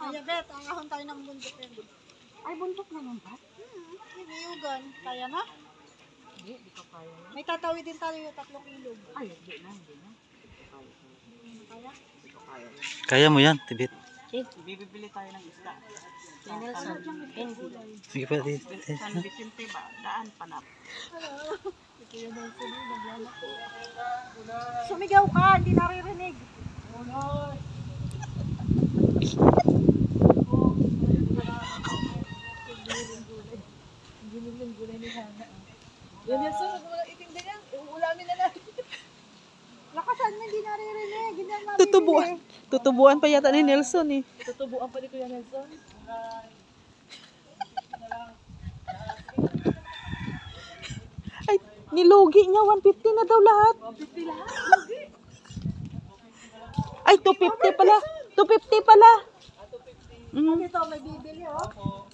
Kaya bet, ang ahon tayo ng bundok yan. Ay, bundok naman ba? Niyugan. Kaya na? Hindi ko kaya. May tatawid din tayo 3 ilog. Ay, hindi na. Kaya? Kaya mo yan, Tibit. Bibili tayo ng isda. Nelson, Sige pa, San Vicente ba? Daan pa na. Sumigaw ka, hindi naririnig. Lakasan mo, hindi naririnig. Hindi namin Tutubuan. Tutubuan pa yata ni Nelson eh. Tutubuan pa ni Kuya Nelson. Ay, nilugi niya. 150 na daw lahat. 150 lahat. Ay, 250 pala. 250 pala. Ito, may bibili, oh.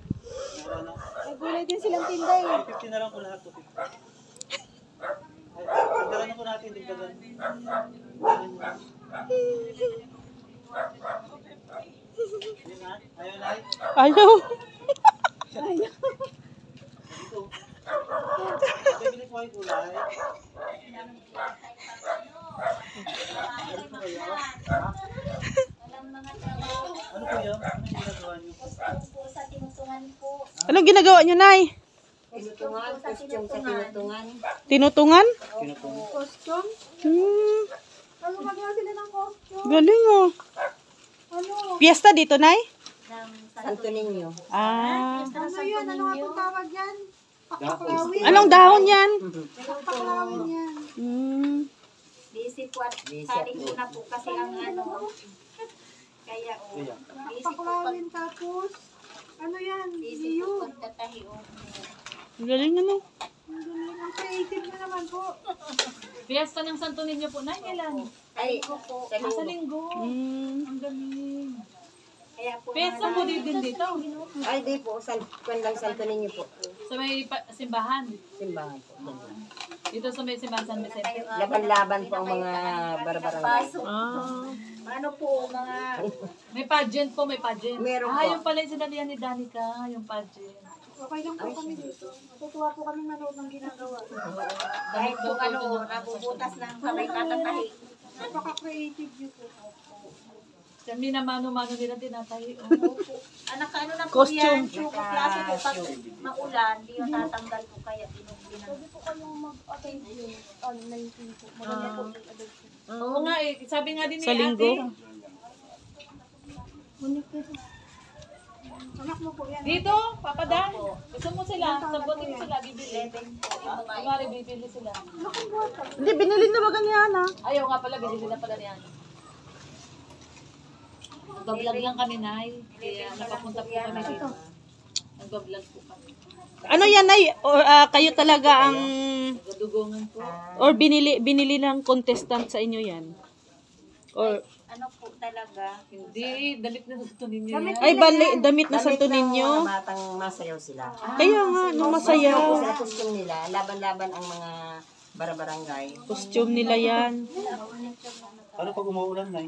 May gulay din silang tinda, eh. 50 na lang po lahat, 250. Ay, dagdagan na po natin, dagdagan. Ayaw na. Ayaw. Bibili po ay gulay. Ano po yun? Ano ginagawa niyo? Sa tinutungan po. Anong ginagawa niyo, Nay? Tinutungan, costume sa tinutungan. Tinutungan? Costume? Ano magawa sila ng costume? Galing oh. Ano? Fiesta dito, Nay? Ng Santo Niño. Ah. Ano yun? Ano nga pong tawag yan? Pakpaklawin. Anong dahon yan? Pakpaklawin yan. Busy po at sali ko na po kasi ang ano. Kaya o. Busy po pag Pakpaklawin tapos, ano yan? busy po Iyo. pagtatahi o. Galing ano? Ang creative na naman po. Fiesta ng Santo Niño po. Nay, kailan? Ay, po. Sa Sa linggo. linggo. Ang galing. Kaya po. Fiesta mo din dito. Ay, di po. Kwan lang Santo Niño po. Sa may simbahan. Simbahan po. Dito sa may simbahan San Vicente. Laban-laban po ang mga barbarangay. Ah. Ano po, mga May pageant po, may pageant. Meron po. Yung pala yung sinalihan ni Danica, yung pageant. Okay lang po kami dito. Natutuwa po kami manood ng ginagawa. kahit po ano, nabubutas ng kamay katatahi. Napaka-creative niyo po. Kami na mano-mano nila tinatahi. Anak, ano na po Costume. yan? Yung klase po pag maulan, di yung tatanggal po kaya binugbinan. Pwede po kayong mag-attend yun. 19 po. Maganda po yung adoption. Oo nga eh, sabi nga din ni Sa linggo? ate. Anak mo po yan. Dito, papadan. Gusto mo sila, sagutin mo sila, bibili. 11 po yung babae. Kumari, bibili sila. Hindi, binili na ba ganyan ah? Ayaw nga pala, bibili na pala niyan. Nag-vlog lang kami, Nay. Kaya napapunta po kami dito. Nag-vlog po kami. Ano yan, Nay? Or kayo talaga ang... Nagdugungan po. Or binili ng contestant sa inyo yan? Or... Ano po talaga? Hindi, damit na gusto ninyo yan. Ay, damit na Santo Niño. Mga batang masayaw sila. Kaya nga, nung Masayaw po masayaw. sa costume nila. Laban-laban ang mga barbarangay. Costume nila yan. Ano pag umuulan, Nay?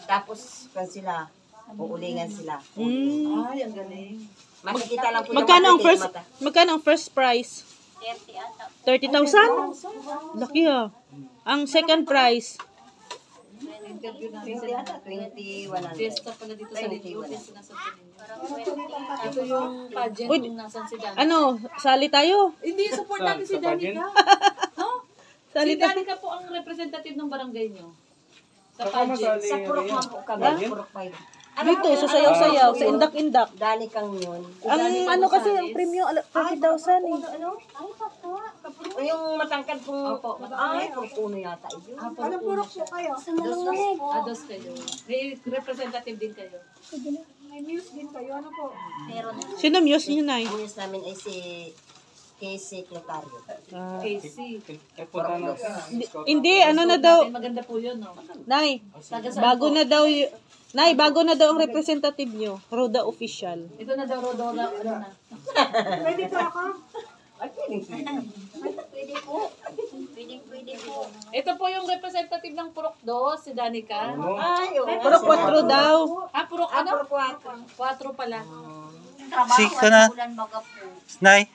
Tapos, kung sila, uulingan sila. Ay, ang galing. Makikita lang po Magkano ang matitik first mata. magkano ang first prize? 30 ata. 30,000? Laki ah. Ang second prize, Interview namin 20 sila. ata, 2100. Fiesta pala dito sa Linggo. 21. Fiesta na sa Linggo. Ito yung pageant Uy, kung nasan si Danica. ano, sali tayo. Hindi, support natin si Danica. No? Sali Si tayo. Danica po ang representative ng barangay nyo. Sa pageant. Sa Purok man po kami. Purok 5. Dito, sa sayaw-sayaw, sa indak-indak. Dani kang yun. Ang ano kasi, ang premium, 40,000 eh. Yung matangkad pong... Opo, Ay, puno yata yun. Anong purok po kayo? Ados kayo. May representative din kayo. May muse din kayo. Ano po? Meron Sino muse niyo, Nay? Ang news namin ay si Casey Clotario. KC. Hindi, ano na daw, Ay, maganda po yun, no? Nay, Taga saan bago po? na daw, Nay, bago na daw ang representative niyo, Roda Official. Ito na daw, Rodora, ano na. Pwede po ako? Ay, pwedeng pwede. Pwede po. Pwede po. Ito po yung representative ng Purok 2, si Danica. Ay, oo. Puro 4 daw. Purok ano? 4 pala. Si kana, Bulan baga po. Nay.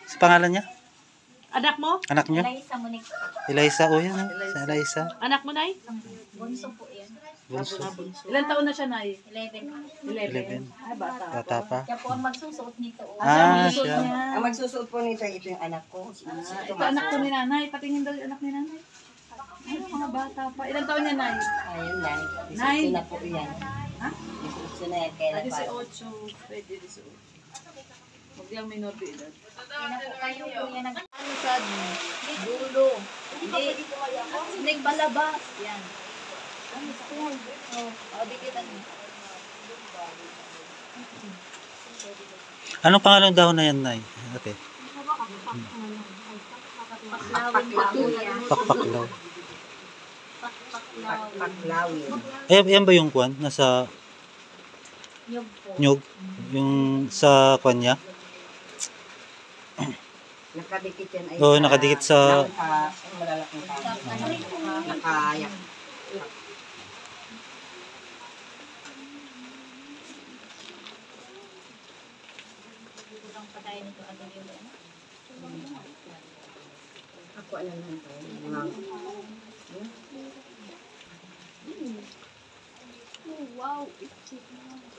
Sa pangalan niya? Anak mo? Anak niyo? Laisa mo ni Eliza, o yan. Si Eliza. Anak mo, Nay? bunso po yan. Bunso. Ilan taon na siya, Nay? 11. 11. Ay, bata. Bata pa. Siya po ang magsusuot nito. Ah, Susunod siya. niya. Ang magsusuot po nito, ito yung anak ko. Ito anak ko ni nanay. Patingin daw yung anak ni nanay. Ay, mga bata pa. Ilan taon niya, Nay? Ayun na. Nay. 18 na po yan. Ha? 18 na yan. Kailan pa? 18. Pwede 18. Huwag yung minor de edad. Kayo po yan nag... Ano sa dulo. Hindi. Nagbalabas. Yan. Ano sa yan? O, bigitan mo. Anong pangalan daw na yan, Nay? Ate. Paklawin yan. Pakpaklaw. Paklawin. Ay, yan ba yung kwan? Nasa Nyug po. nyug? Yung sa kwan niya? Nakadikit yan ay Oo, nakadikit sa... malalaking tao. Nakayak. Kurang pa tayo nito. Ano yung ano? Ako alam mo ito. Mga Wow.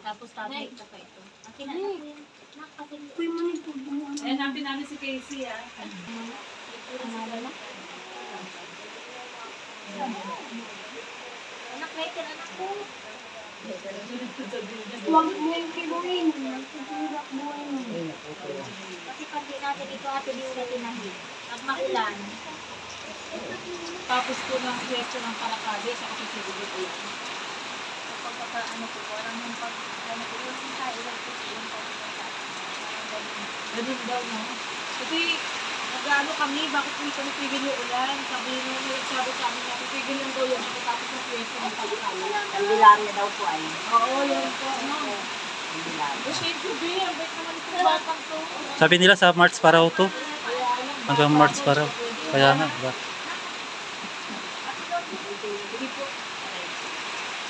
Tapos tatay ito pa ito. Akin na. Nakapatid. Ayan, namin namin si Casey, ah. Anak, Rachel, anak ko. Huwag mo yung kibuhin. Nagtutulak mo yun. Kasi pag di natin ito ate di ulit tinahin. Pag maulan, Tapos po ng pwesto ng Paracade sa kasisibulit po yan. kapag pagka ano po, parang yung pag ano po, yung sinta, ilan po yung pag Ganun daw, no? Kasi, nag-ano kami, bakit hindi kami pigil yung ulan? Sabi sa amin na, pipigil lang daw yun tapos ng pwesto ng Paracade. ang bilang niya daw po ay. Oo, yun po, no? Ang bilang. Shade to be, ang bait naman itong batang to. Sabi nila sa March pa raw to. Kaya alam, Hanggang March pa raw. Kaya nga, diba? Hindi po.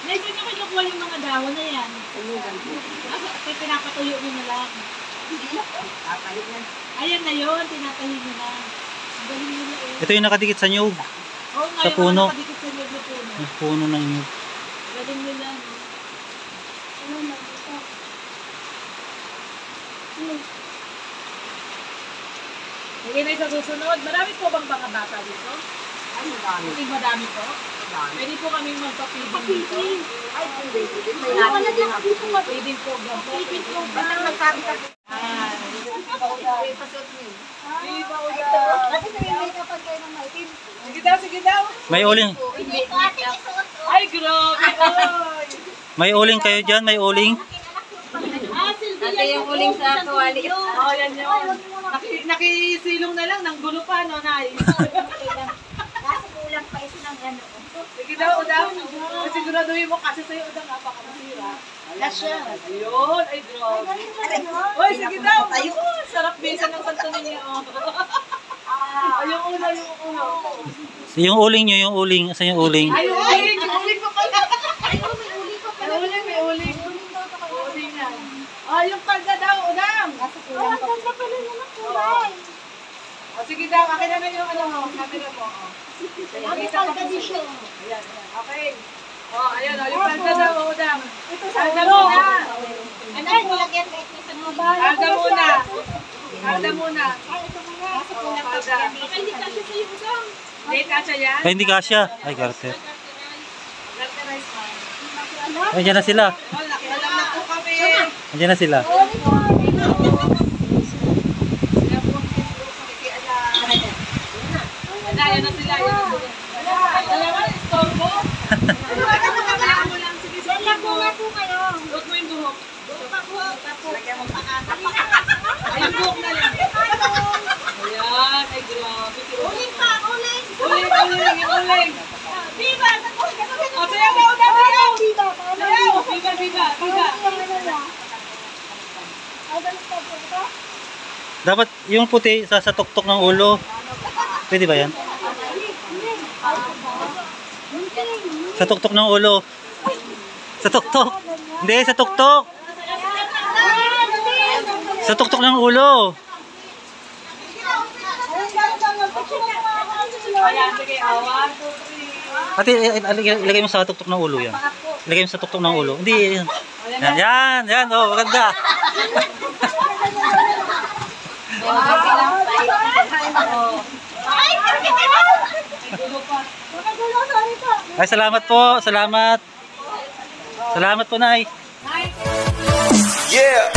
Nay, saan nyo kinukuha yung mga dahon na yan? Kasi pinapatuyo nyo na lang. Kapalit na. Ayan na yun, tinatahi nyo na. Ang galing nyo na eh. Ito yung nakadikit sa nyug. Oo nga, Sa yung puno. mga nakadikit sa loob ng puno. Yung puno ng nyug. Galing nyo lang. Ano na ito? Sige na sa susunod. Marami po bang mga bata dito? Ay, madami. Kasi madami po. Madami. Pwede po kaming magpa-feeding dito. Ay, pwede. May natin din ako. Feeding program po. Basta magsabi ka po. Ah, Pasot niyo. Kasi sabi kapag kayo ng maitim. sige daw, sige daw. May uling. Hindi ko ate isuot. Ay, grabe. Ay. May uling kayo dyan, may uling. Ate yung uling sa kawali. Oh, yan yun. Nakisilong na lang, nang gulo pa, no, Nay? Kaso kulang pa ito ng ano. Sige daw, Udang. Siguraduhin mo kasi sa'yo, Udang, napakamasira. Wala siya. Ayun, ay, grabe. Uy, sige daw. Ayun, sarap bisa ng santo ninyo. Ay, yung ulo, yung ulo. Yung uling nyo, yung uling. Saan yung uling? Ay, yung uling, yung uling ko pala. Ay, may uling, may uling. Uling yan. Ah, yung palda daw, Udang. Kaso kulang pa. Ang pala naman kulay. O, sige daw, akin na yung ano mo, camera mo. Ang palda dito. Ayan, ayan. Okay. Oh, ayan, oh, yung palda daw, Udang. Ito sa ulo. Anak, nilagyan ka ito sa mga bahay. Palda muna. Palda muna. Ay, ito muna. Kaso Oh, kulang pa palda. yan. Hindi kasi sa iyo, Udang. Hindi, kasya yan. Ay, hindi kasya. Ay, Carter. Garterize man. Ay, dyan na sila. Oh, nakialam na po kami. Dyan na sila. Kaya po ang tinuro pakikialam. Ayan na sila. Ayan na sila. Dalawa, istorbo. Kailangan mo lang. Sige, sige mo. po kayo. Huwag mo yung buhok. Lagyan mo pakata. Ay, yung buhok na lang. Ayan, ay grabe. Uling pa, uling. Uling, uling, uling. Viva! O, sayaw daw, sayaw! Diba? Sayaw! Viva, viva, viva. Ano na? Ay, ganito po ito? Dapat yung puti sa tuktok ng ulo. Pwede ba yan? Sa tuktok ng ulo. Sa tuktok. Hindi, sa tuktok. Sa tuktok ng ulo. Ayan, sige, 1, 2, 3. Ate, ilagay mo sa tuktok ng ulo yan. Ilagay mo sa tuktok ng ulo. Hindi, yan. Yan. Oh, maganda. Ay, salamat po. Salamat. Salamat po, Nay. Yeah.